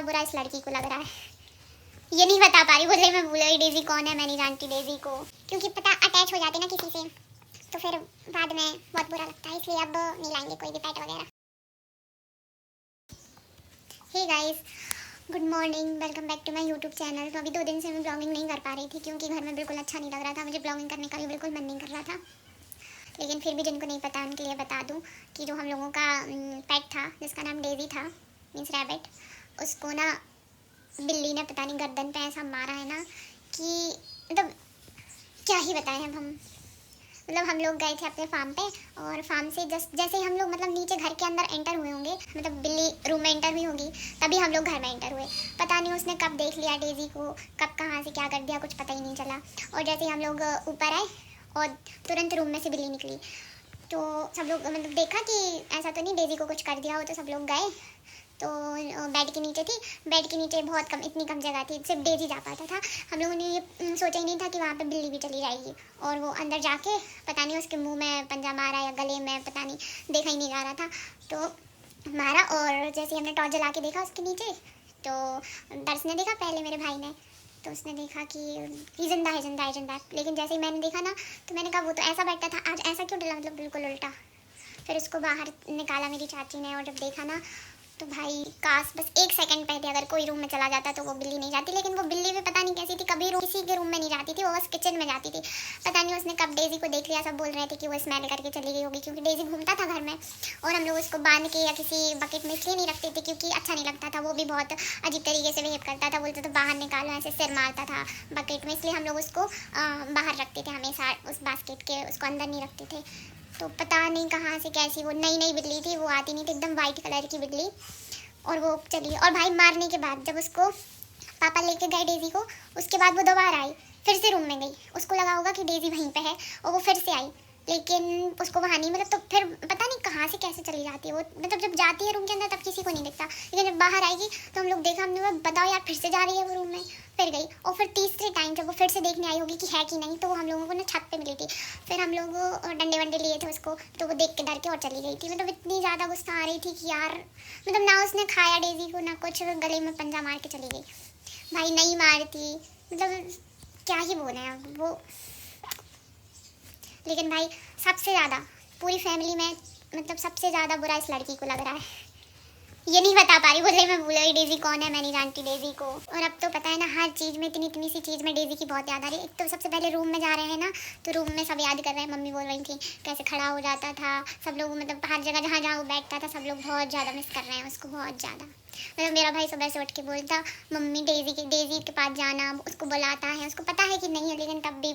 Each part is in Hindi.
बुरा इस लड़की को लग रहा है। ये नहीं बता पा रही, बोले मैं भूल गई डेजी कौन है, मैं नहीं जानती डेजी को, क्योंकि पता अटैच हो जाते ना किसी से तो फिर बाद में बहुत बुरा लगता है, इसलिए अब नहीं लाएंगे कोई भी पेट वगैरह। Hey guys, good morning, welcome back to my YouTube channel. तो अभी 2 दिन से मैं ब्लॉगिंग नहीं कर पा रही थी क्योंकि घर में बिल्कुल अच्छा नहीं लग रहा था, मुझे ब्लॉगिंग करने का भी बिल्कुल मन नहीं कर रहा था। लेकिन फिर भी जिनको नहीं पता उनके लिए बता दूं कि जो हम लोगों का पेट था जिसका नाम डेजी था, मीन्स रैबिट, उसको ना बिल्ली ने पता नहीं गर्दन पे ऐसा मारा है ना कि मतलब क्या ही बताएं। अब हम लोग गए थे अपने फार्म पे, और फार्म से जैसे ही हम लोग मतलब नीचे घर के अंदर एंटर हुए होंगे, मतलब बिल्ली रूम में एंटर हुई होगी, तभी हम लोग घर में एंटर हुए। पता नहीं उसने कब देख लिया डेजी को, कब कहाँ से क्या कर दिया, कुछ पता ही नहीं चला। और जैसे ही हम लोग ऊपर आए और तुरंत रूम में से बिल्ली निकली, तो सब लोग मतलब देखा कि ऐसा तो नहीं डेजी को कुछ कर दिया हो, तो सब लोग गए। तो बेड के नीचे थी, बेड के नीचे बहुत कम, इतनी कम जगह थी, सिर्फ डेजी जा पाता था। हम लोगों ने ये सोचा ही नहीं था कि वहाँ पे बिल्ली भी चली जाएगी। और वो अंदर जाके पता नहीं उसके मुंह में पंजा मारा या गले में, पता नहीं, देखा ही नहीं जा रहा था, तो मारा। और जैसे ही हमने टॉर्च जला के देखा उसके नीचे, तो दर्श ने देखा पहले, मेरे भाई ने, तो उसने देखा कि ये जिंदा है, जिंदा है, जिंदा है। लेकिन जैसे ही मैंने देखा ना, तो मैंने कहा वो तो ऐसा बैठा था, आज ऐसा क्यों डला, मतलब बिल्कुल उल्टा। फिर उसको बाहर निकाला मेरी चाची ने, और जब देखा ना तो भाई काश बस 1 सेकंड पहले अगर कोई रूम में चला जाता तो वो बिल्ली नहीं जाती। लेकिन वो बिल्ली भी पता नहीं कैसी थी, कभी किसी के रूम में नहीं जाती थी, वो बस किचन में जाती थी। पता नहीं उसने कब डेजी को देख लिया, सब बोल रहे थे कि वो स्मेल करके चली गई होगी, क्योंकि डेजी घूमता था घर में। और हम लोग उसको बांध के या किसी बकेट में इसलिए नहीं रखते थे क्योंकि अच्छा नहीं लगता था, वो भी बहुत अजीब तरीके से बिहेव करता था, बोलते तो बाहर निकालो, ऐसे सिर मारता था बकेट में, इसलिए हम लोग उसको बाहर रखते थे हमेशा, उस बास्केट के, उसको अंदर नहीं रखते थे। तो पता नहीं कहाँ से कैसी वो नई नई बिल्ली थी, वो आती नहीं थी, एकदम वाइट कलर की बिल्ली, और वो चली। और भाई मारने के बाद जब उसको पापा लेके गए डेजी को, उसके बाद वो दोबारा आई, फिर से रूम में गई, उसको लगा होगा कि डेजी वहीं पे है, और वो फिर से आई, लेकिन उसको वहाँ नहीं, मतलब तो फिर पता नहीं कहाँ से कैसे चली जाती है वो, मतलब जब जाती है रूम के अंदर तब किसी को नहीं दिखता, लेकिन जब बाहर आएगी तो हम लोग देखा, हमने बोला बताओ यार फिर से जा रही है वो रूम में, फिर गई। और फिर तीसरे टाइम जब वो फिर से देखने आई होगी कि है कि नहीं, तो वो हम लोगों को ना छत पे मिली थी। फिर हम लोग डंडे वंडे लिए थे उसको, तो वो देख के डर के और चली गई थी। मतलब इतनी ज़्यादा गुस्सा आ रही थी कि यार, मतलब ना उसने खाया डेजी को ना कुछ, गले में पंजा मार के चली गई। भाई नहीं मारती, मतलब क्या ही बोले अब वो। लेकिन भाई सबसे ज़्यादा पूरी फैमिली में, मतलब सबसे ज़्यादा बुरा इस लड़की को लग रहा है। ये नहीं बता पा रही, बोले मैं भूल गई डेजी कौन है, मैं नहीं जानती डेजी को। और अब तो पता है ना, हर चीज़ में, इतनी इतनी सी चीज़ में डेजी की बहुत याद आ रही है। एक तो सबसे पहले रूम में जा रहे हैं ना, तो रूम में सब याद कर रहे हैं, मम्मी बोल रही थी कैसे खड़ा हो जाता था, सब लोग मतलब हर जगह जहाँ जहाँ वो बैठता था, सब लोग बहुत ज़्यादा मिस कर रहे हैं उसको, बहुत ज़्यादा। मतलब मेरा भाई सुबह से उठ के बोलता मम्मी डेजी के पास जाना, उसको बुलाता है, उसको पता है कि नहीं है, लेकिन तब भी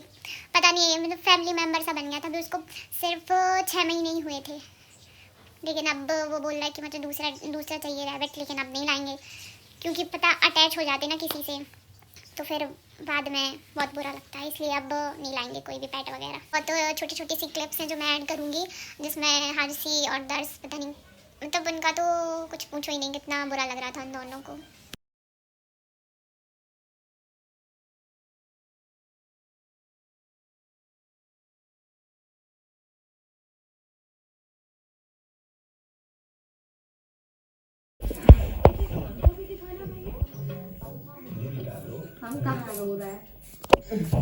पता नहीं है, मतलब फैमिली मेम्बर सा बन गया था। अभी उसको सिर्फ 6 महीने ही हुए थे, लेकिन अब वो बोल रहा है कि मुझे दूसरा चाहिए रैबिट, लेकिन अब नहीं लाएंगे क्योंकि पता अटैच हो जाते ना किसी से तो फिर बाद में बहुत बुरा लगता है, इसलिए अब नहीं लाएंगे कोई भी पेट वगैरह। और तो छोटी छोटी सी क्लिप्स हैं जो मैं ऐड करूँगी, जिसमें हर्षी और दर्श, पता नहीं, मतलब उनका तो कुछ पूछो ही नहीं, कितना बुरा लग रहा था उन दोनों को। हम कहाँ रो रहा है।